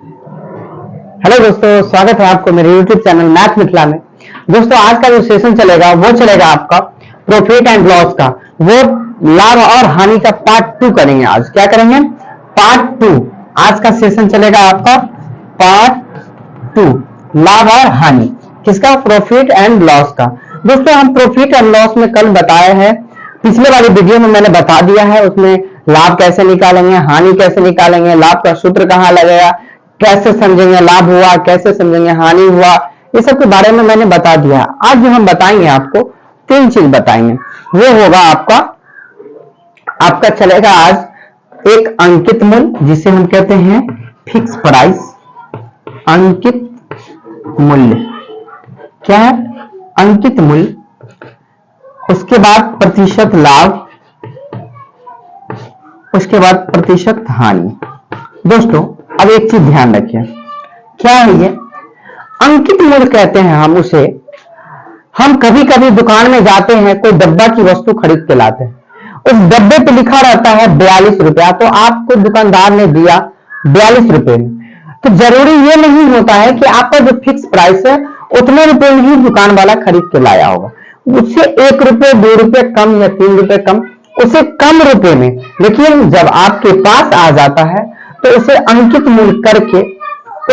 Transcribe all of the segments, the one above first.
Hello दोस्तों, स्वागत है आपको मेरे YouTube चैनल मैथ मिथिला में। दोस्तों, आज का जो सेशन चलेगा वो चलेगा आपका प्रॉफिट एंड लॉस का, वो लाभ और हानि का पार्ट 2 करेंगे। आज क्या करेंगे? पार्ट 2। आज का सेशन चलेगा आपका पार्ट 2, लाभ और हानि किसका? प्रॉफिट एंड लॉस का। दोस्तों, हम प्रॉफिट एंड लॉस में कल बताए हैं, पिछले वाले वीडियो में मैंने बता दिया है, उसमें लाभ कैसे निकालेंगे, हानि कैसे निकालेंगे, लाभ का सूत्र कहां लगेगा, कैसे समझेंगे लाभ हुआ, कैसे समझेंगे हानि हुआ, ये सब के बारे में मैंने बता दिया। आज जो हम बताएंगे आपको 3 चीज बताएंगे। वो होगा आपका चलेगा आज एक अंकित मूल्य, जिसे हम कहते हैं फिक्स प्राइस। अंकित मूल्य क्या है? अंकित मूल्य। उसके बाद प्रतिशत लाभ, उसके बाद प्रतिशत हानि। दोस्तों, अब एक चीज ध्यान रखिए, क्या है ये? अंकित मूल्य कहते हैं हम उसे। हम कभी कभी दुकान में जाते हैं, कोई डब्बा की वस्तु खरीद के लाते हैं, उस डब्बे पे लिखा रहता है 42 रुपया, तो आपको दुकानदार ने दिया 42 रुपए में। तो जरूरी ये नहीं होता है कि आपका जो फिक्स प्राइस है उतने रुपए में ही दुकान वाला खरीद के लाया होगा। उससे 1 रुपये 2 रुपये कम या 3 रुपये कम, उसे कम रुपए में, लेकिन जब आपके पास आ जाता है तो उसे अंकित मूल्य करके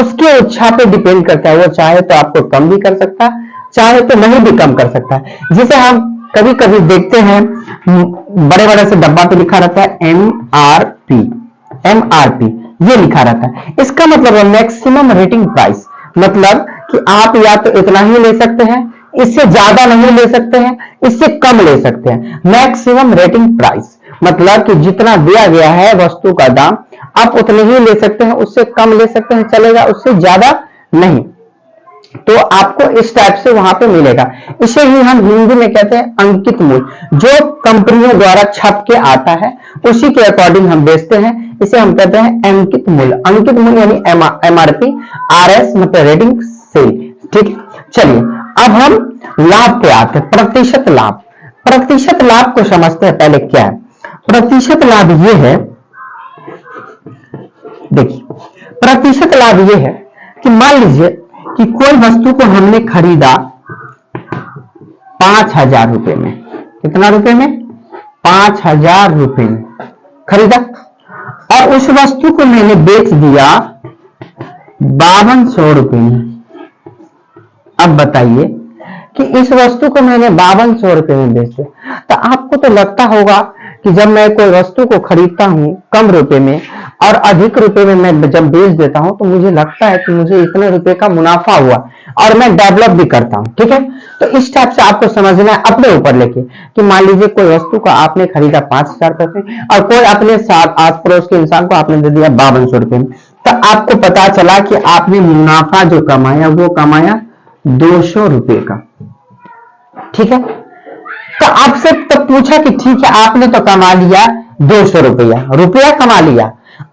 उसके इच्छा पे डिपेंड करता है। वो चाहे तो आपको कम भी कर सकता है, चाहे तो नहीं भी कम कर सकता है। जिसे हम कभी कभी देखते हैं, बड़े बड़े से डब्बा पे लिखा रहता है MRP, MRP ये लिखा रहता है। इसका मतलब है मैक्सिमम रेटिंग प्राइस, मतलब कि आप या तो इतना ही ले सकते हैं, इससे ज्यादा नहीं ले सकते हैं, इससे कम ले सकते हैं। मैक्सिमम रेटिंग प्राइस मतलब कि जितना दिया गया है वस्तु का दाम, आप उतने ही ले सकते हैं, उससे कम ले सकते हैं चलेगा, उससे ज्यादा नहीं। तो आपको इस टाइप से वहां पे मिलेगा। इसे ही हम हिंदी में कहते हैं अंकित मूल्य। जो कंपनियों द्वारा छप के आता है उसी के अकॉर्डिंग हम बेचते हैं, इसे हम कहते हैं अंकित मूल्य। अंकित मूल्य यानी MRP, RS मतलब रेटिंग सेल। ठीक है, चलिए अब हम लाभ पे आते हैं। प्रतिशत लाभ। प्रतिशत लाभ को समझते हैं पहले क्या है। प्रतिशत लाभ ये है, देखिए प्रतिशत लाभ ये है कि मान लीजिए कि कोई वस्तु को हमने खरीदा 5,000 रुपए में। कितना रुपए में? 5,000 रुपए में खरीदा, और उस वस्तु को मैंने बेच दिया 5200 रुपए में। अब बताइए कि इस वस्तु को मैंने 5200 रुपए में बेच दिया, तो आपको तो लगता होगा कि जब मैं कोई वस्तु को खरीदता हूं कम रुपए में और अधिक रुपए में मैं जब बेच देता हूं, तो मुझे लगता है कि मुझे इतने रुपए का मुनाफा हुआ और मैं डेवलप भी करता हूं। ठीक है, तो इस टाइप से आपको समझना है अपने ऊपर लेके कि मान लीजिए कोई वस्तु को आपने खरीदा 5,000 रुपए में और कोई अपने साथ आस पड़ोस के इंसान को आपने दे दिया 5200 रुपए में, तो आपको पता चला कि आपने मुनाफा जो कमाया वो कमाया 200 रुपए का। ठीक है, तो आपसे तब पूछा कि ठीक है आपने तो कमा लिया 200 रुपया कमा लिया,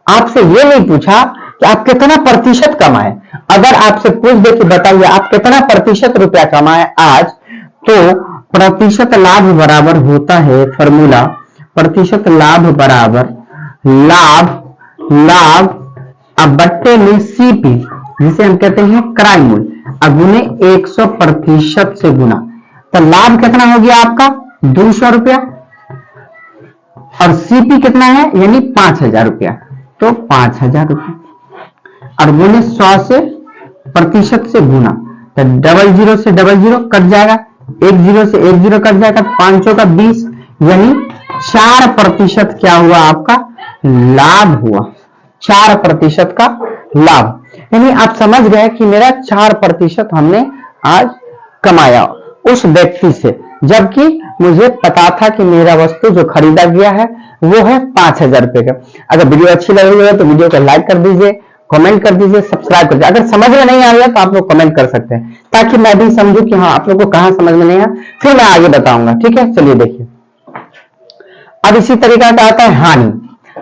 आपसे ये नहीं पूछा कि आप कितना प्रतिशत कमाए। अगर आपसे पूछ दे कि बताइए आप कितना प्रतिशत रुपया कमाए आज, तो प्रतिशत लाभ बराबर होता है फॉर्मूला, प्रतिशत लाभ बराबर लाभ अब बट्टे में CP, जिसे हम कहते हैं क्रय मूल्य, गुने 100% से गुना, तो लाभ कितना हो गया आपका 200 रुपया, और CP कितना है यानी 5,000 रुपया, तो 5,000 रुपया, और गुने 100 से प्रतिशत से गुना, तो 00 से 00 कट जाएगा, 10 से 10 कट जाएगा, 500 का 20, यानी 4% क्या हुआ आपका लाभ हुआ। 4% का लाभ, यानी आप समझ गए कि मेरा 4% हमने आज कमाया उस व्यक्ति से, जबकि मुझे पता था कि मेरा वस्तु जो खरीदा गया है वो है 5,000 रुपए का। अगर वीडियो अच्छी लग रही है तो वीडियो को लाइक कर दीजिए, कमेंट कर दीजिए, सब्सक्राइब कर दीजिए। अगर समझ में नहीं आ रहा तो आप लोग कमेंट कर सकते हैं, ताकि मैं भी समझूं कि हाँ आप लोग को कहां समझ में नहीं आया, फिर मैं आगे बताऊंगा। ठीक है, चलिए देखिए अब इसी तरीका का आता है हानि।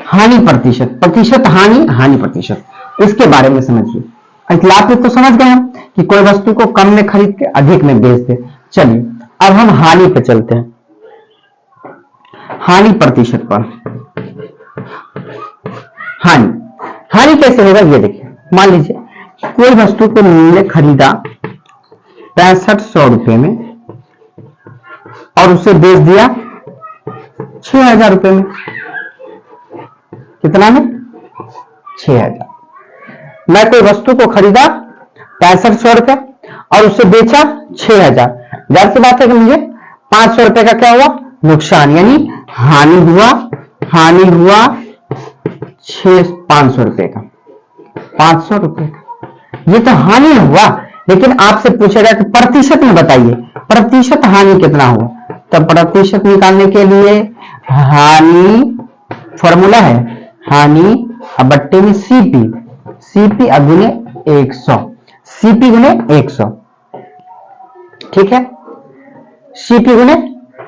हानि प्रतिशत, प्रतिशत हानि, हानि प्रतिशत, इसके बारे में समझिए। लाभ तो समझ गए हम कि कोई वस्तु को कम में खरीद के अधिक में बेच दे। चलिए अब हम हानि पे चलते हैं। हानि प्रतिशत पर हानि, हानि कैसे होगा ये देखिए। मान लीजिए कोई वस्तु को उन्होंने खरीदा 6500 रुपए में और उसे बेच दिया 6000 रुपए में। कितना में? 6000। मैं कोई वस्तु को खरीदा 6500 रुपए और उसे बेचा 6000। जाहिर सी बात है कि मुझे 500 रुपए का क्या हुआ? नुकसान, यानी हानि हुआ 500 रुपए का, 500 रुपए का। ये तो हानि हुआ, लेकिन आपसे पूछेगा कि प्रतिशत में बताइए प्रतिशत हानि कितना हुआ। तो प्रतिशत निकालने के लिए हानि फॉर्मूला है हानि अब बट्टे में सीपी गुने 100, सीपी गुने 100, ठीक है। सीपी गुने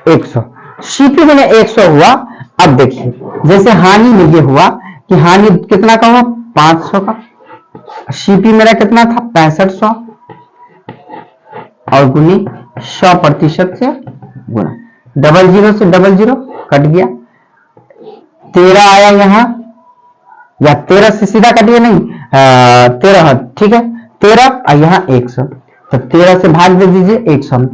100, सीपी गुने 100 हुआ। अब देखिए जैसे हानि में ये हुआ कि हानि कितना का हुआ? 500 का। सीपी मेरा कितना था? 6500 और गुनी 100% से गुना, 00 से 00 कट गया, 13 आया यहां, या 13 से सीधा कटिए नहीं, 13, ठीक है 13 और यहाँ 100, तो 13 से भाग दे दीजिए 100 में,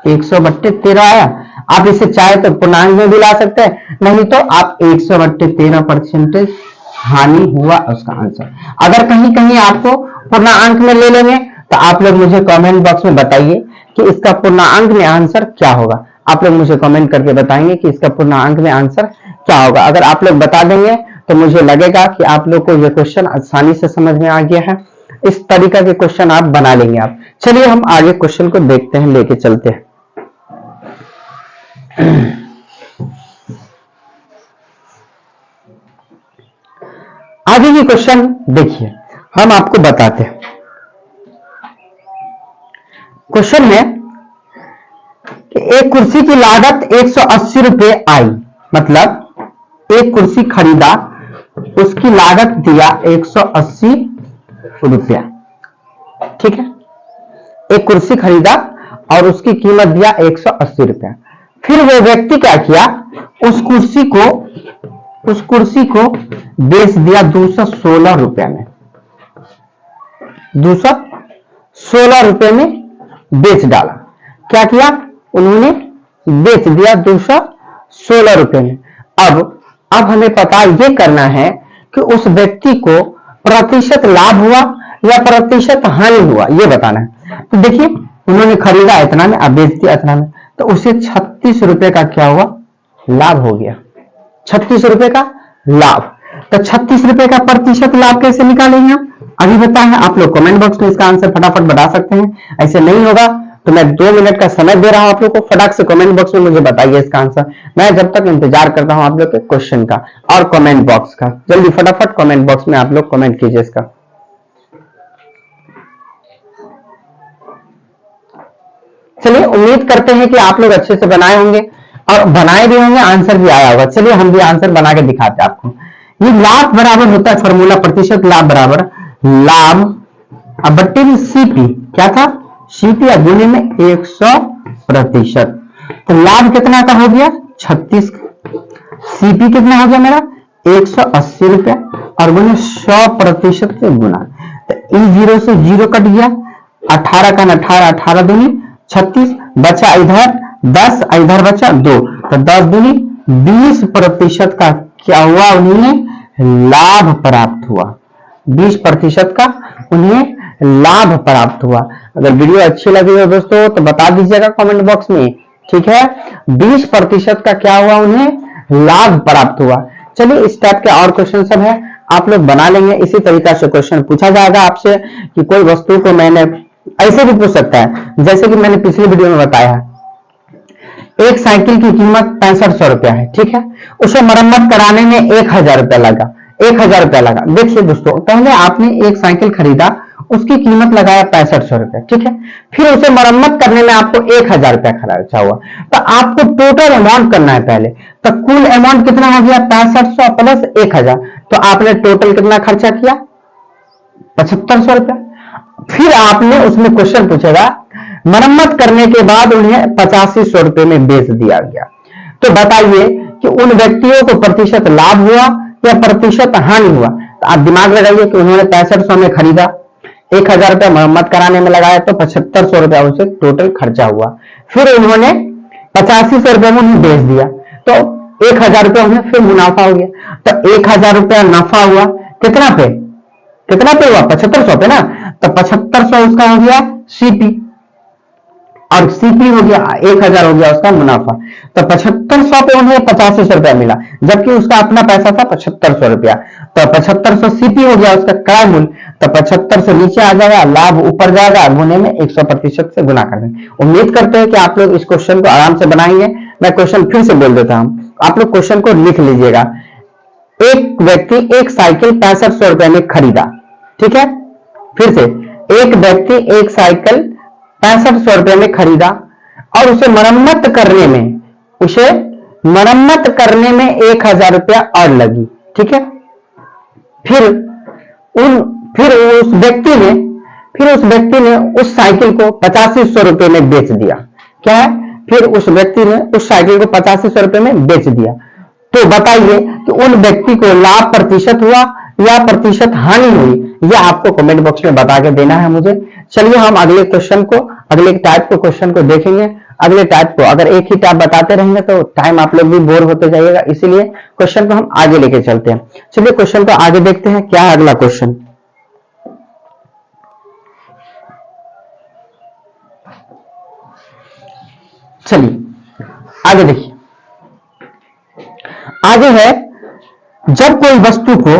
100/13 आया। आप इसे चाहे तो पूर्णांक में भी ला सकते हैं, नहीं तो आप 100/13% हानि हुआ उसका आंसर। अगर कहीं कहीं आपको पूर्णांक में ले लेंगे तो आप लोग मुझे कमेंट बॉक्स में बताइए कि इसका पूर्णांक में आंसर क्या होगा। आप लोग मुझे कमेंट करके बताएंगे कि इसका पूर्णांक में आंसर क्या होगा। अगर आप लोग बता देंगे तो मुझे लगेगा कि आप लोग को ये क्वेश्चन आसानी से समझ में आ गया है। इस तरीका के क्वेश्चन आप बना लेंगे आप। चलिए हम आगे क्वेश्चन को देखते हैं, लेके चलते हैं। आगे की क्वेश्चन देखिए, हम आपको बताते हैं। क्वेश्चन में कि एक कुर्सी की लागत 180 रुपए आई, मतलब एक कुर्सी खरीदा, उसकी लागत दिया 180 रुपया, ठीक है। एक कुर्सी खरीदा और उसकी कीमत दिया 180 रुपया। फिर वो व्यक्ति क्या किया? उस कुर्सी को बेच दिया 216 रुपया में, 216 रुपए में बेच डाला। क्या किया? उन्होंने बेच दिया 216 रुपए में। अब हमें पता ये करना है कि उस व्यक्ति को प्रतिशत लाभ हुआ या प्रतिशत हानि हुआ, ये बताना है। तो देखिए उन्होंने खरीदा इतना में, अब बेच दिया इतना में, तो उसे 36 रुपए का क्या हुआ? लाभ हो गया, 36 रुपए का लाभ। तो 36 रुपए का प्रतिशत लाभ कैसे निकालेंगे हम? अभी बताएं। आप लोग कमेंट बॉक्स में इसका आंसर फटाफट बता सकते हैं। ऐसे नहीं होगा तो मैं 2 मिनट का समय दे रहा हूं आप लोग को, फटाक से कमेंट बॉक्स में मुझे बताइए इसका आंसर। मैं जब तक इंतजार करता हूं आप लोग के क्वेश्चन का और कमेंट बॉक्स का। जल्दी फटाफट कमेंट बॉक्स में आप लोग कमेंट कीजिए इसका। चलिए उम्मीद करते हैं कि आप लोग अच्छे से बनाए होंगे और बनाए भी होंगे, आंसर भी आया होगा। चलिए हम भी आंसर बना के दिखाते हैं आपको। ये लाभ बराबर होता है फॉर्मूला, प्रतिशत लाभ बराबर लाभ अब बट्टे में सीपी, क्या था? सीपी गुने में 100%। तो लाभ कितना का हो गया? 36। सीपी कितना हो गया मेरा? 180 रुपया और गुने 100% से गुना। तो E0 से 0 कट गया, 18 का 18, 18 दूनी 36, बचा इधर 10, इधर बचा 2, तो 10 दूनी 20% का क्या हुआ? उन्हें लाभ प्राप्त हुआ। 20% का उन्हें लाभ प्राप्त हुआ। अगर वीडियो अच्छी लगी हो दोस्तों तो बता दीजिएगा कमेंट बॉक्स में, ठीक है। 20% का क्या हुआ? उन्हें लाभ प्राप्त हुआ। चलिए इस टाइप के और क्वेश्चन सब है, आप लोग बना लेंगे। इसी तरीका से क्वेश्चन पूछा जाएगा आपसे कि कोई वस्तु को मैंने ऐसे भी पूछ सकता है, जैसे कि मैंने पिछली वीडियो में बताया है, एक साइकिल की कीमत 6500 रुपया है, ठीक है। उसे मरम्मत कराने में 1000 रुपया लगा, 1000 रुपया लगा। देखिए दोस्तों, पहले आपने एक साइकिल खरीदा, उसकी कीमत लगाया 6500 रुपया, ठीक है। फिर उसे मरम्मत करने में आपको 1000 रुपया खर्चा हुआ। तो आपको टोटल अमाउंट करना है पहले। तो कुल अमाउंट कितना हो गया? 6500 प्लस 1000। तो आपने टोटल कितना खर्चा किया? 7500 रुपया। फिर आपने उसमें क्वेश्चन पूछेगा, मरम्मत करने के बाद उन्हें 8500 रुपए में बेच दिया गया। तो बताइए कि उन व्यक्तियों को प्रतिशत लाभ हुआ या प्रतिशत हानि हुआ? तो आप दिमाग लगाइए कि उन्होंने 6500 में खरीदा, 1000 रुपया मरम्मत कराने में लगाया, तो 7500 रुपया उसे टोटल खर्चा हुआ। फिर उन्होंने 8500 रुपया में उन्हें बेच दिया, तो 1000 रुपया उन्हें फिर मुनाफा हो गया। तो 1000 रुपया नफा हुआ कितना पे हुआ 7500 पे ना, तो 7500 उसका हो गया सीपी, और सीपी हो गया 1000 हो गया उसका मुनाफा। तो 7500 पे उन्हें 8500 रुपया मिला, जबकि उसका अपना पैसा था 7500 रुपया। तो 7500 सीपी हो गया उसका क्रय मूल्य, तो 7500 नीचे आ जाएगा, लाभ ऊपर जाएगा, गुने में 100% से गुना कर देंगे। उम्मीद करते हैं कि आप लोग इस क्वेश्चन को आराम से बनाएंगे। मैं क्वेश्चन फिर से बोल देता हूं, आप लोग क्वेश्चन को लिख लीजिएगा। एक व्यक्ति एक साइकिल 6500 रुपए में खरीदा, ठीक है, फिर से एक व्यक्ति एक साइकिल 6500 रुपए में खरीदा और उसे मरम्मत करने में 1000 रुपया और लगी, ठीक है। फिर उस व्यक्ति ने उस साइकिल को 8500 रुपए में बेच दिया। क्या है? फिर उस व्यक्ति ने उस साइकिल को 8500 रुपए में बेच दिया। तो बताइए कि उन व्यक्ति को लाभ प्रतिशत हुआ या प्रतिशत हानि हुई, यह आपको कमेंट बॉक्स में बता के देना है मुझे। चलिए हम अगले टाइप को क्वेश्चन को देखेंगे। अगले टाइप को अगर एक ही टाइप बताते रहेंगे तो टाइम आप लोग भी बोर होते जाइएगा, इसीलिए क्वेश्चन को हम आगे लेके चलते हैं। चलिए क्वेश्चन को आगे देखते हैं, क्या है अगला क्वेश्चन। चलिए आगे देखिए, आगे है जब कोई वस्तु को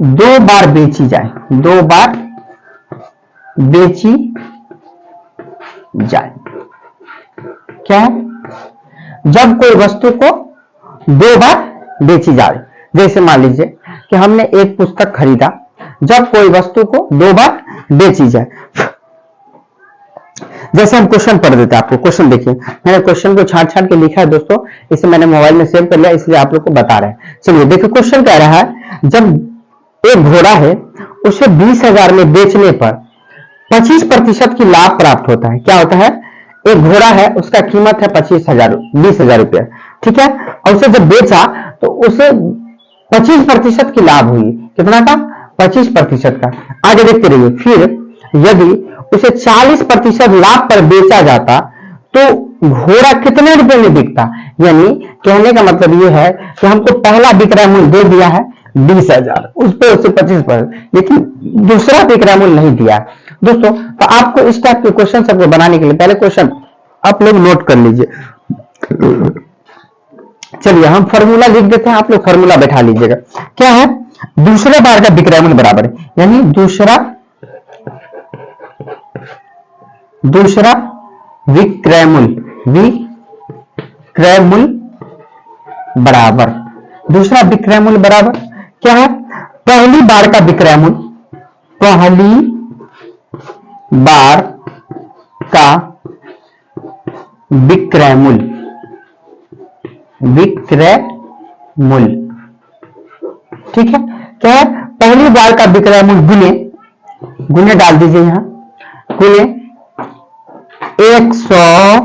दो बार बेची जाए, क्या है? जब कोई वस्तु को दो बार बेची जाए, जैसे मान लीजिए कि हमने एक पुस्तक खरीदा, जब कोई वस्तु को दो बार बेची जाए। जैसे हम क्वेश्चन पढ़ देते हैं आपको, क्वेश्चन देखिए, मैंने क्वेश्चन को छाट के लिखा है दोस्तों, इसे मैंने मोबाइल में सेव कर लिया, इसलिए आप लोग को बता रहे हैं। चलिए देखिए, क्वेश्चन कह रहा है जब एक घोड़ा है उसे 20,000 में बेचने पर 25% की लाभ प्राप्त होता है। क्या होता है? एक घोड़ा है, उसका कीमत है 20,000 रुपया, ठीक है, और उसे जब बेचा तो उसे 25% की लाभ हुई। कितना का? 25% का। आगे देखते रहिए, फिर यदि उसे 40% लाभ पर बेचा जाता तो घोड़ा कितने रुपए में बिकता? यानी कहने का मतलब यह है कि हमको पहला विक्रय मूल्य दे दिया है 20,000, उस पर उसे 25%, लेकिन दूसरा विक्रय मूल्य नहीं दिया दोस्तों। तो आपको इस टाइप के क्वेश्चन सबको बनाने के लिए पहले क्वेश्चन आप लोग नोट कर लीजिए। चलिए हम फॉर्मूला लिख देते हैं, आप लोग फॉर्मूला बैठा लीजिएगा। क्या है? दूसरे बार का विक्रय मूल्य बराबर है, यानी दूसरा विक्रय मूल्य बराबर, दूसरा विक्रय मूल्य बराबर क्या है? पहली बार का विक्रय मूल्य, ठीक है। क्या है? पहली बार का विक्रय मूल्य गुने डाल दीजिए यहां, गुने 100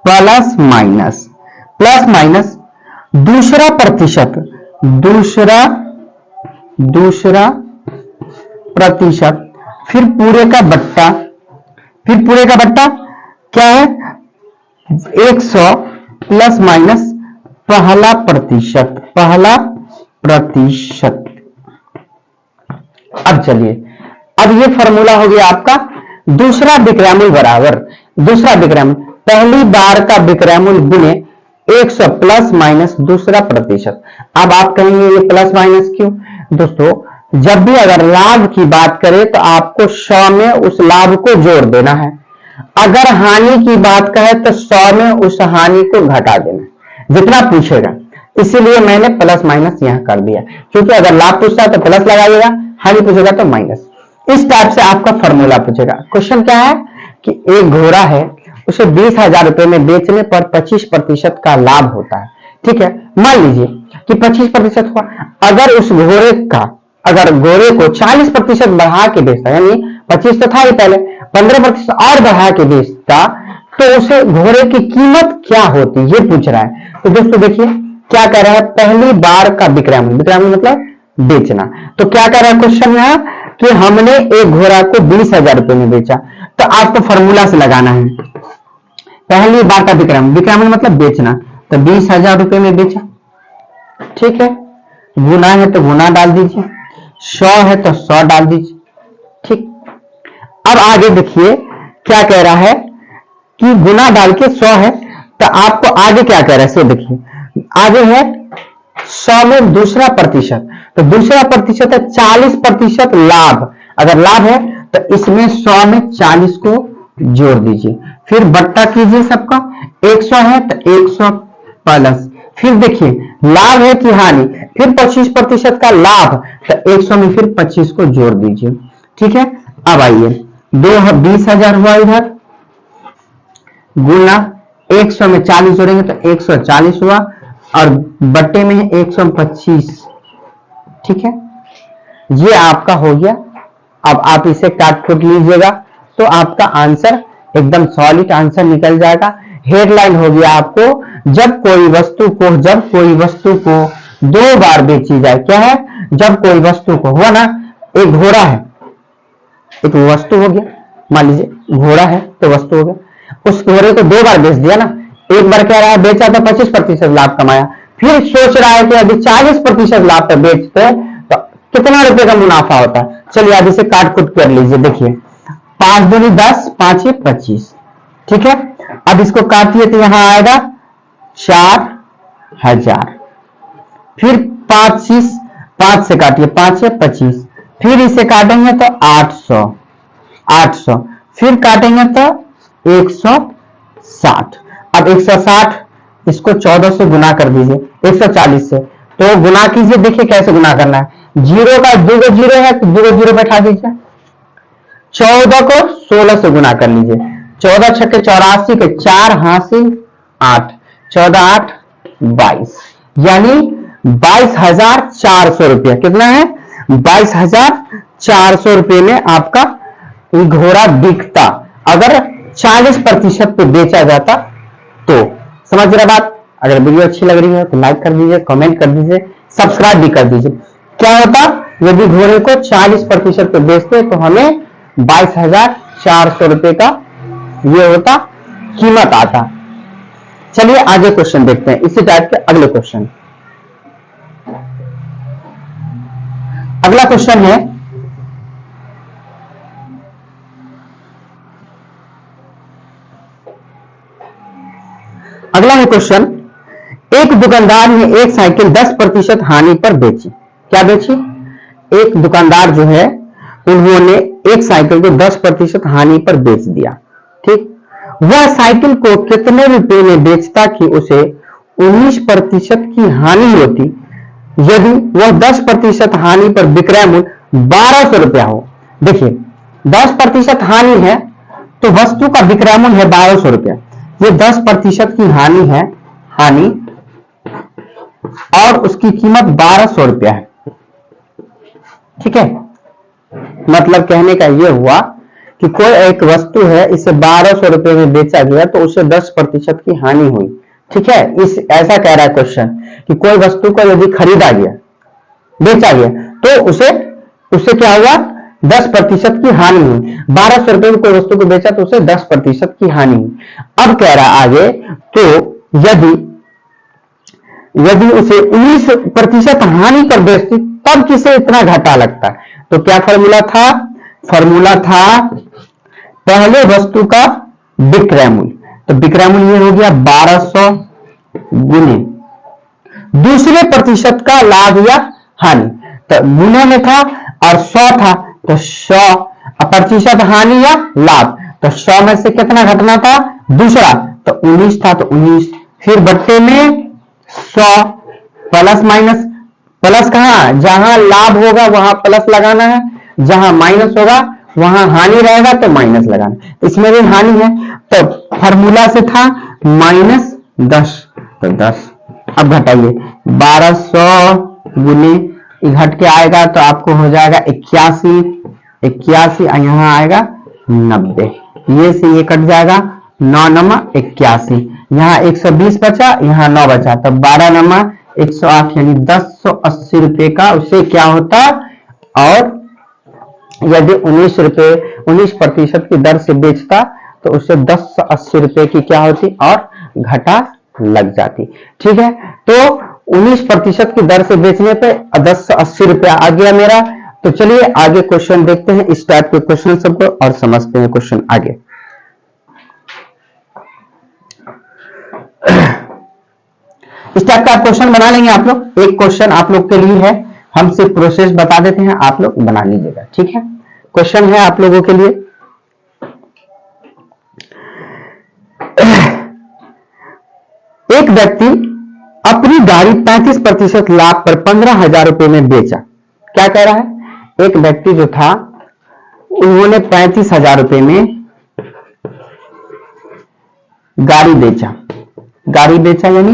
प्लस माइनस दूसरा प्रतिशत, फिर पूरे का बट्टा, क्या है? 100 प्लस माइनस पहला प्रतिशत। अब चलिए, अब ये फॉर्मूला हो गया आपका दूसरा विक्रय मूल्य बराबर, दूसरा विक्रय मूल्य पहली बार का विक्रय मूल्य गुने 100 प्लस माइनस दूसरा प्रतिशत। अब आप कहेंगे ये प्लस माइनस क्यों? दोस्तों, जब भी अगर लाभ की बात करें तो आपको 100 में उस लाभ को जोड़ देना है, अगर हानि की बात करें तो 100 में उस हानि को घटा देना है, जितना पूछेगा। इसीलिए मैंने प्लस माइनस यहां कर दिया, क्योंकि अगर लाभ पूछता है तो प्लस लगाइएगा, हानि पूछेगा तो माइनस। इस टाइप से आपका फॉर्मूला पूछेगा। क्वेश्चन क्या है कि एक घोड़ा है, उसे 20,000 रुपए में बेचने पर 25% का लाभ होता है, ठीक है। मान लीजिए कि 25% हुआ। अगर घोड़े को 40% बढ़ा के बेचता, यानी 25 तो था ही पहले, 15% और बढ़ा के बेचता, तो उसे घोड़े की कीमत क्या होती, ये पूछ रहा है। तो दोस्तों देखिए क्या कह रहा है, पहली बार का विक्रय मूल्य, विक्रय मूल्य मतलब बेचना। तो क्या कह रहा है क्वेश्चन यहाँ कि हमने एक घोड़ा को 20,000 रुपए में बेचा, तो आपको फॉर्मूला से लगाना है। पहली बार का विक्रय मूल्य, विक्रय मूल्य मतलब बेचना, तो 20,000 रुपए में बेचा, ठीक है। गुना है तो गुना डाल दीजिए, 100 है तो 100 डाल दीजिए, ठीक। अब आगे देखिए क्या कह रहा है कि गुना डाल के 100 है, तो आपको आगे क्या कह रहा है, सो देखिए आगे है 100 में दूसरा प्रतिशत, तो दूसरा प्रतिशत है 40% लाभ। अगर लाभ है तो इसमें 100 में 40 को जोड़ दीजिए, फिर बट्टा कीजिए सबका, 100 है तो 100 प्लस, फिर देखिए लाभ है कि हानि, फिर 25% का लाभ, तो 100 में फिर 25 को जोड़ दीजिए, ठीक है। अब आइए 20,000 हुआ इधर, गुना 100 में 40 जोड़ेंगे तो 140 हुआ, और बट्टे में है 125, ठीक है। ये आपका हो गया। अब आप इसे काट खोट लीजिएगा तो आपका आंसर एकदम सॉलिड आंसर निकल जाएगा। हेडलाइन हो गया आपको, जब कोई वस्तु को 2 बार बेची जाए, क्या है, जब कोई वस्तु को, हुआ ना, एक घोड़ा है, एक वस्तु हो गया, मान लीजिए घोड़ा है तो वस्तु हो गया, उस घोड़े को 2 बार बेच दिया ना, एक बार कह रहा है बेचा तो 25% लाभ कमाया, फिर सोच रहा है कि अभी 40% लाभ पे बेचते तो कितना रुपए का मुनाफा होता है। चलिए अब इसे काट कुट कर लीजिए, देखिए 5 दूनी 10, 5 ये 25, ठीक है। अब इसको काटिए तो यहां आएगा 4,000, फिर 5 से काटिए, 5 ये 25, फिर इसे काटेंगे तो 800, फिर काटेंगे तो 160। अब 160 इसको 14 से गुना कर दीजिए, 140 से, तो गुना कीजिए, देखिए कैसे गुना करना है, जीरो का 2 जीरो है तो 2 जीरो बैठा दीजिए, 14 को 16 से गुना कर लीजिए, 14 छक्के 84 के 4 हासी 8, 14 8 22, यानी 22,400 रुपया, कितना है, 22,400 रुपये में आपका घोड़ा बिकता, अगर 40% पे बेचा जाता तो। समझ रहे बात। अगर वीडियो अच्छी लग रही है तो लाइक कर दीजिए, कमेंट कर दीजिए, सब्सक्राइब भी कर दीजिए। क्या होता यदि घोड़े को 40% पे बेचते तो हमें 22,400 रुपए का ये होता कीमत आता। चलिए आगे क्वेश्चन देखते हैं, इसी टाइप के अगले क्वेश्चन। अगला क्वेश्चन है, अगला है क्वेश्चन, एक दुकानदार ने एक साइकिल 10% हानि पर बेची। क्या बेची, एक दुकानदार जो है उन्होंने एक साइकिल को 10% हानि पर बेच दिया, ठीक। वह साइकिल को कितने रुपए में बेचता कि उसे 19% की हानि होती यदि वह 10% हानि पर विक्रय मूल्य 1200 रुपया हो। देखिए 10% हानि है तो वस्तु का विक्रय मूल्य है 1200 रुपया, ये 10% की हानि है, हानि, और उसकी कीमत 1200 रुपया है, ठीक है। मतलब कहने का यह हुआ कि कोई एक वस्तु है, इसे 1200 रुपए में बेचा गया तो उसे 10% की हानि हुई, ठीक है। इस ऐसा कह रहा है क्वेश्चन कि कोई वस्तु को यदि खरीदा गया, बेचा गया, तो उसे क्या हुआ, 10% की हानि हुई। 1200 रुपए में कोई वस्तु को बेचा तो उसे 10% की हानि हुई। अब कह रहा है आगे, तो यदि उसे 19% हानि पर बेचती तब किसे इतना घाटा लगता। तो क्या फॉर्मूला था, फॉर्मूला था पहले वस्तु का विक्रय मूल्य, तो विक्रय मूल्य हो गया 1200 गुने दूसरे प्रतिशत का लाभ या हानि, तो गुने में था और 100 था तो 100, प्रतिशत हानि या लाभ, तो 100 में से कितना घटना था, दूसरा, तो 19 था तो 19, फिर बट्टे में 100, प्लस माइनस, प्लस कहां, जहां लाभ होगा वहां प्लस लगाना है, जहां माइनस होगा वहां हानि रहेगा तो माइनस लगाना, इसमें भी हानि है, तो फॉर्मूला से था -10, तो 10। अब घटाइए 1200 गुने ये घट के आएगा तो आपको हो जाएगा 81, 81 और यहाँ आएगा 90, ये से ये कट जाएगा, 9 नमा 81, यहाँ 120 बचा, यहाँ 9 बचा, तो 12 नमा 108 यानी 1080 रुपए का उससे क्या होता। और यदि 19% की दर से बेचता तो उससे 1080 रुपए की क्या होती और घाटा लग जाती। ठीक है, तो 19% की दर से बेचने पे 1080 रुपया आ गया मेरा। तो चलिए आगे क्वेश्चन देखते हैं, इस टाइप के क्वेश्चन सबको और समझते हैं क्वेश्चन आगे। इस टाइप का क्वेश्चन बना लेंगे आप लोग। एक क्वेश्चन आप लोग के लिए है, हम सिर्फ प्रोसेस बता देते हैं, आप लोग बना लीजिएगा। ठीक है, क्वेश्चन है आप लोगों के लिए। एक व्यक्ति अपनी गाड़ी 35% लाभ पर 15,000 रुपए में बेचा। क्या कह रहा है, एक व्यक्ति जो था उन्होंने 35,000 रुपए में गाड़ी बेचा। गाड़ी बेचा यानी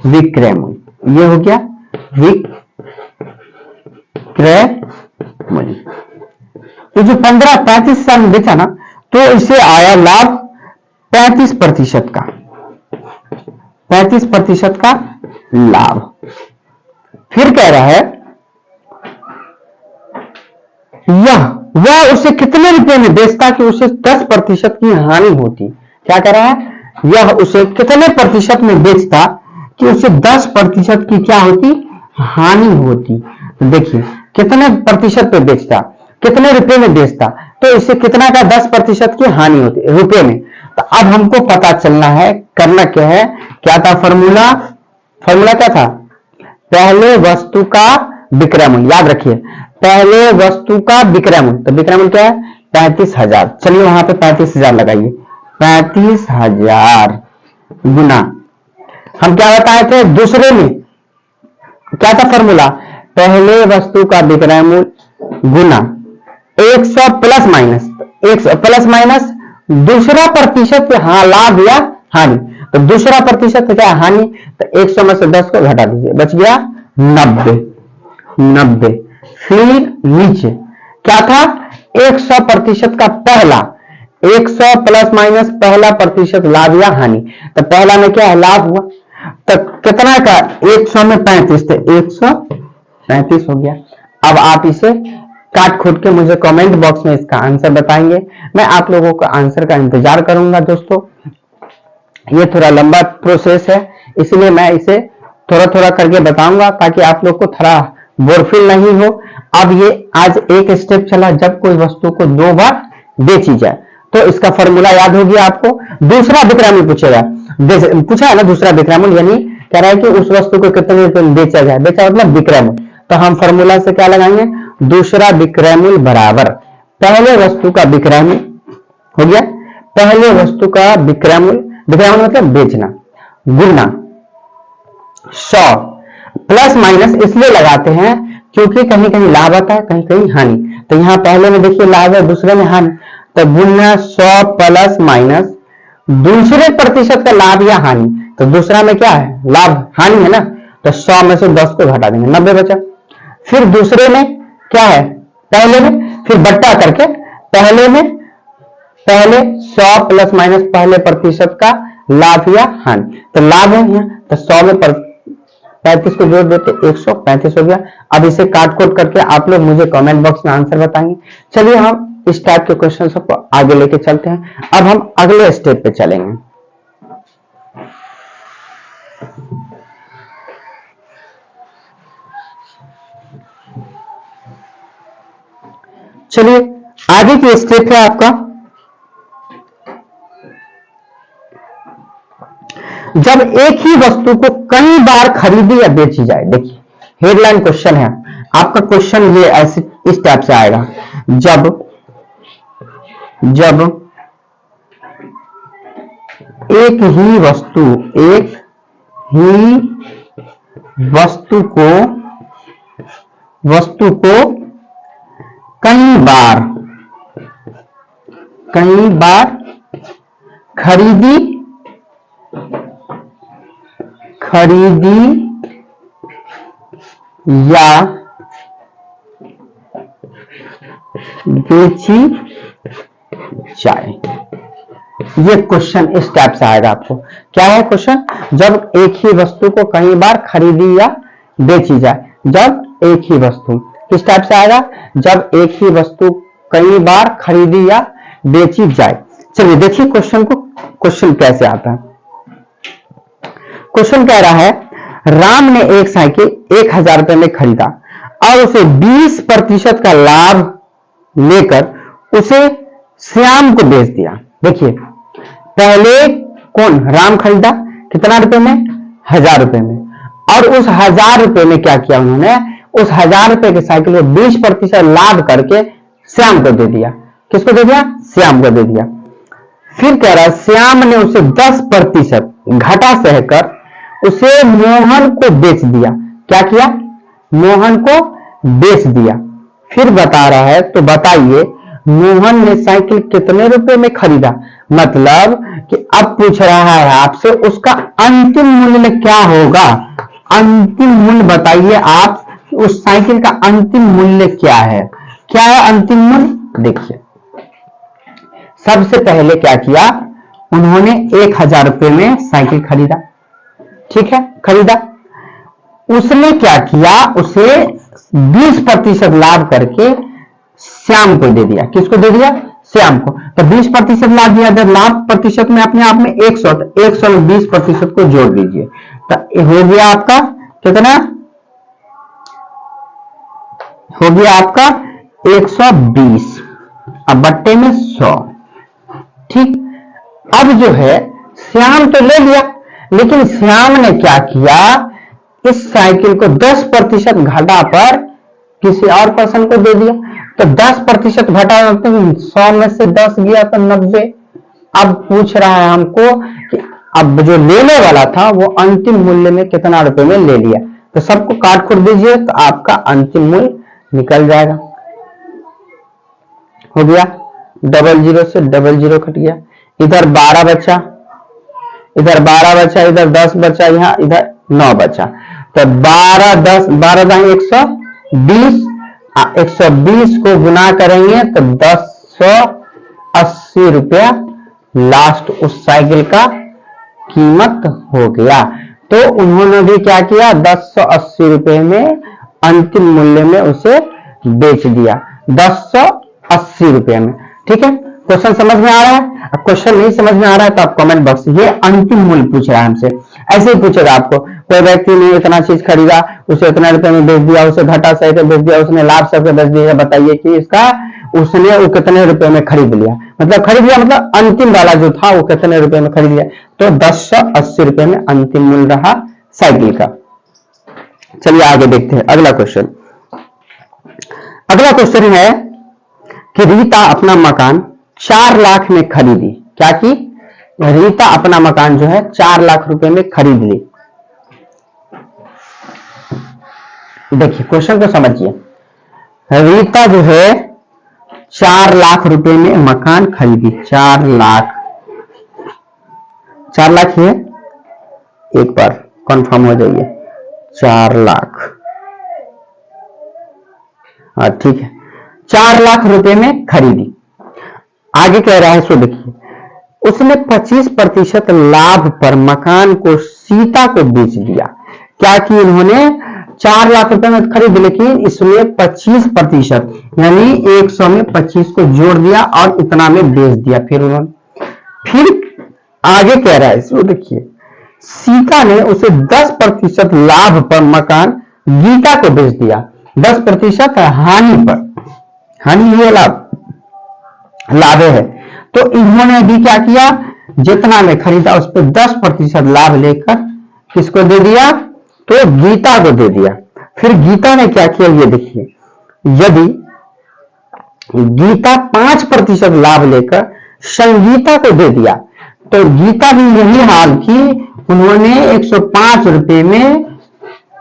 विक्रय मूल्य, ये हो गया विक्रय मूल्य। तो जो 35,000 में बेचा ना, तो इसे आया लाभ 35% का, 35% का लाभ। फिर कह रहा है वह उसे कितने रुपए में बेचता कि उसे 10% की हानि होती। क्या कह रहा है, यह उसे कितने प्रतिशत में बेचता कि उसे 10% की क्या होती, हानि होती। तो देखिए कितने प्रतिशत पे बेचता, कितने रुपए में बेचता, तो इसे कितना का 10% की हानि होती रुपए में। तो अब हमको पता चलना है, करना क्या है, क्या था फॉर्मूला, फॉर्मूला क्या था, पहले वस्तु का विक्रय मूल्य। याद रखिए, पहले वस्तु का विक्रय मूल्य, तो विक्रय मूल्य क्या है 35,000। चलिए वहां पे 35,000 लगाइए, 35,000 गुना, हम क्या बताए थे दूसरे में, क्या था फॉर्मूला, पहले वस्तु का विक्रय मूल्य गुना 100 प्लस माइनस, 100 प्लस माइनस दूसरा प्रतिशत, हाँ लाभ या हानि। तो दूसरा प्रतिशत क्या हानि, तो 100 में से 10 को घटा दीजिए, बच गया 90, 90। फिर नीचे क्या था 100% का पहला, 100 प्लस माइनस पहला प्रतिशत लाभ या हानि। तो पहला में क्या है लाभ हुआ, तो कितना का 100 में 35, तो 135 हो गया। अब आप इसे काट खोट के मुझे कमेंट बॉक्स में इसका आंसर बताएंगे, मैं आप लोगों का आंसर का इंतजार करूंगा। दोस्तों ये थोड़ा लंबा प्रोसेस है, इसलिए मैं इसे थोड़ा थोड़ा करके बताऊंगा ताकि आप लोग को थोड़ा बोरफील नहीं हो। अब ये आज एक स्टेप चला, जब कोई वस्तु को 2 बार बेची जाए तो इसका फॉर्मूला याद हो गया आपको। दूसरा विक्रय मूल्य पूछेगा, पूछा है ना दूसरा विक्रय मूल्य, यानी कह रहा है कि उस वस्तु को कितने रुपए में बेचा जाए, बेचा मतलब विक्रय मूल्य। तो हम फॉर्मूला से क्या लगाएंगे, दूसरा विक्रय मूल्य बराबर पहले वस्तु का विक्रय मूल्य हो गया, पहले वस्तु का विक्रय मूल्य, विक्रय मूल्य मतलब बेचना, गुना 100 प्लस माइनस इसलिए लगाते हैं क्योंकि कहीं कहीं लाभ आता है, कहीं कहीं हानि। तो यहां पहले में देखिए लाभ है, दूसरे में हानि, तो गुना 100 प्लस माइनस दूसरे प्रतिशत का लाभ या हानि। तो दूसरा में क्या है लाभ, हानि है ना, तो 100 में से 10 को घटा देंगे, 90 बचा। फिर दूसरे में क्या है, पहले में, फिर बट्टा करके पहले में, पहले 100 प्लस माइनस पहले प्रतिशत का लाभ या हानि, तो लाभ है यहाँ, तो 100 में 35 को जोड़ देते 135 हो गया। अब इसे काट कोट करके आप लोग मुझे कमेंट बॉक्स में आंसर बताएंगे। चलिए हम इस टाइप के क्वेश्चन सबको आगे लेके चलते हैं। अब हम अगले स्टेप पे चलेंगे। चलिए आगे की स्टेप है आपका, जब एक ही वस्तु को कई बार खरीदी या बेची जाए। देखिए हेडलाइन क्वेश्चन है आपका, क्वेश्चन ये ऐसे इस टाइप से आएगा, जब एक ही वस्तु को कई बार खरीदी या बेची जाए। ये क्वेश्चन इस टाइप से आएगा आपको। क्या है क्वेश्चन? जब एक ही वस्तु को कई बार खरीदी या बेची जाए। जब एक ही वस्तु किस टाइप से आएगा? जब एक ही वस्तु कई बार खरीदी या बेची जाए। चलिए देखिए क्वेश्चन को, क्वेश्चन कैसे आता है। क्वेश्चन कह रहा है राम ने एक साइकिल 1000 रुपए में खरीदा और उसे 20% का लाभ लेकर उसे श्याम को बेच दिया। देखिए पहले कौन? राम खरीदा कितना रुपए में? 1000 रुपए में। और उस 1000 रुपए में क्या किया उन्होंने? उस 1000 रुपए के साइकिल को 20% लाभ करके श्याम को दे दिया। किसको दे दिया? श्याम को दे दिया। फिर कह रहा है श्याम ने उसे 10% घाटा सहकर उसे मोहन को बेच दिया। क्या किया? मोहन को बेच दिया। फिर बता रहा है तो बताइए मोहन ने साइकिल कितने रुपए में खरीदा? मतलब कि अब पूछ रहा है आपसे उसका अंतिम मूल्य क्या होगा। अंतिम मूल्य बताइए आप, उस साइकिल का अंतिम मूल्य क्या है? क्या है अंतिम मूल्य? देखिए सबसे पहले क्या किया उन्होंने? 1000 रुपए में साइकिल खरीदा, ठीक है, खरीदा। उसने क्या किया? उसे 20% लाभ करके श्याम को दे दिया। किसको दे दिया? श्याम को। तो 20% लाभ दिया। जब लाभ प्रतिशत में अपने आप में 100, तो 100 में 20% को जोड़ दीजिए तो हो गया आपका कितना? हो गया आपका 120, अब बट्टे में 100, ठीक। अब जो है श्याम तो ले लिया, लेकिन श्याम ने क्या किया? इस साइकिल को 10% घटा पर किसी और पर्सन को दे दिया। तो 10% घटा 100 में से 10 गया तो 90। अब पूछ रहा है हमको कि अब जो लेने वाला था वो अंतिम मूल्य में कितना रुपए में ले लिया। तो सबको काट कर दीजिए तो आपका अंतिम मूल्य निकल जाएगा। हो गया 00 से 00 कट गया। इधर 12 बचा, इधर 12 बचा, इधर 10 बचा, यहाँ इधर 9 बचा। तो 12 10 12 दाएं 120, 120 को गुना करेंगे तो 1080 रुपया लास्ट उस साइकिल का कीमत हो गया। तो उन्होंने भी क्या किया? 1080 रुपए में अंतिम मूल्य में उसे बेच दिया, 1080 रुपए में। ठीक है, क्वेश्चन समझ में आ रहा है? अब क्वेश्चन नहीं समझ में आ रहा है तो आप कमेंट बॉक्स, ये अंतिम मूल्य पूछ रहा है हमसे। ऐसे ही पूछेगा आपको, कोई व्यक्ति ने इतना चीज खरीदा, उसे इतना रुपए में बेच दिया, उसे घाटा सहित बेच दिया, उसने लाभ सहित बेच दिया। बताइए कि इसका उसने वो कितने रुपए में खरीद लिया, मतलब खरीद लिया मतलब अंतिम वाला जो था वो कितने रुपए में खरीद लिया। तो 1080 रुपए में अंतिम मूल्य रहा साइकिल का। चलिए आगे देखते हैं अगला क्वेश्चन। अगला क्वेश्चन है कि रीता अपना मकान 4 लाख में खरीदी। क्या की? रीता अपना मकान जो है 4 लाख रुपए में खरीद ली। देखिए क्वेश्चन को समझिए। रीता जो है 4 लाख रुपए में मकान खरीदी। 4 लाख, 4 लाख है, एक बार कंफर्म हो जाइए। 4 लाख, ठीक है, 4 लाख रुपए में खरीदी। आगे कह रहा है सो देखिए, उसने 25% लाभ पर मकान को सीता को बेच दिया। क्या कि उन्होंने 4 लाख रुपए में खरीद, लेकिन इसमें 25% यानी 100 में 25 को जोड़ दिया और इतना में बेच दिया। फिर उन्होंने, फिर आगे कह रहा है इसको देखिए, सीता ने उसे 10% लाभ पर मकान गीता को बेच दिया। 10% हानि पर, हानि ये लाभ, लाभ है। तो इन्होंने भी क्या किया? जितना में खरीदा उस पर 10% लाभ लेकर किसको दे दिया? तो गीता को दे दिया। फिर गीता ने क्या किया? ये देखिए, यदि गीता 5% लाभ लेकर संगीता को दे दिया तो गीता भी यही हाल की, उन्होंने 105 रुपए में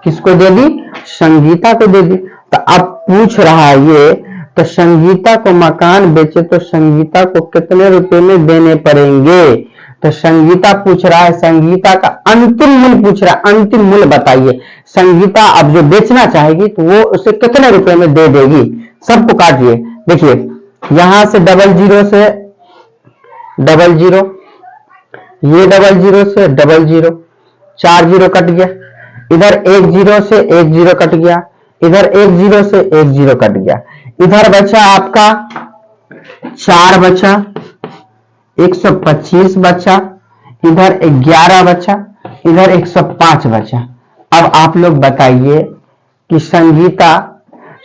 किसको दे दी? संगीता को दे दी। तो अब पूछ रहा है ये, तो संगीता को मकान बेचे तो संगीता को कितने रुपए में देने पड़ेंगे? तो संगीता पूछ रहा है, संगीता का अंतिम मूल्य पूछ रहा है। अंतिम मूल्य बताइए। संगीता अब जो बेचना चाहेगी तो वो उसे कितने रुपए में दे देगी? सबको काटिए। देखिए यहां से डबल जीरो से डबल जीरो, ये डबल जीरो से डबल जीरो, 4 जीरो कट गया। इधर एक जीरो से एक जीरो कट गया, इधर एक जीरो से एक जीरो कट गया। इधर बचा आपका 4 बचा, 125 बचा, इधर 11 बचा, इधर 105 बचा। अब आप लोग बताइए कि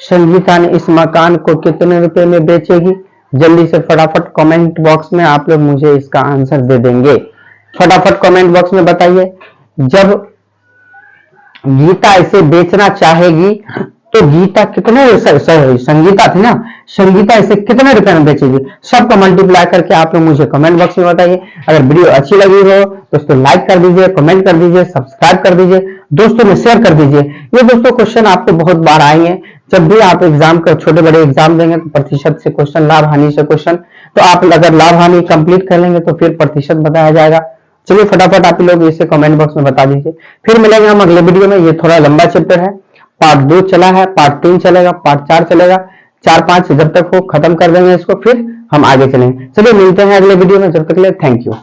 संगीता ने इस मकान को कितने रुपए में बेचेगी? जल्दी से फटाफट कमेंट बॉक्स में आप लोग मुझे इसका आंसर दे देंगे। फटाफट कमेंट बॉक्स में बताइए। जब गीता इसे बेचना चाहेगी तो गीता कितने, संगीता थी ना, संगीता इसे कितने रुपए में बेचेगी? सबको मल्टीप्लाई करके आप लोग मुझे कमेंट बॉक्स में बताइए। अगर वीडियो अच्छी लगी हो तो उसको लाइक कर दीजिए, कमेंट कर दीजिए, सब्सक्राइब कर दीजिए, दोस्तों में शेयर कर दीजिए। ये दोस्तों क्वेश्चन आपको बहुत बार आएंगे। जब भी आप एग्जाम का छोटे बड़े एग्जाम देंगे तो प्रतिशत से क्वेश्चन, लाभ हानि से क्वेश्चन, तो आप अगर लाभ हानि कंप्लीट कर लेंगे तो फिर प्रतिशत बताया जाएगा। चलिए फटाफट आप लोग इसे कमेंट बॉक्स में बता दीजिए। फिर मिलेंगे हम अगले वीडियो में। ये थोड़ा लंबा चैप्टर है, पार्ट 2 चला है, पार्ट 3 चलेगा, पार्ट 4 चलेगा, 4-5 जब तक वो खत्म कर देंगे इसको, फिर हम आगे चलेंगे। चलिए मिलते हैं अगले वीडियो में, जब तक के लिए थैंक यू।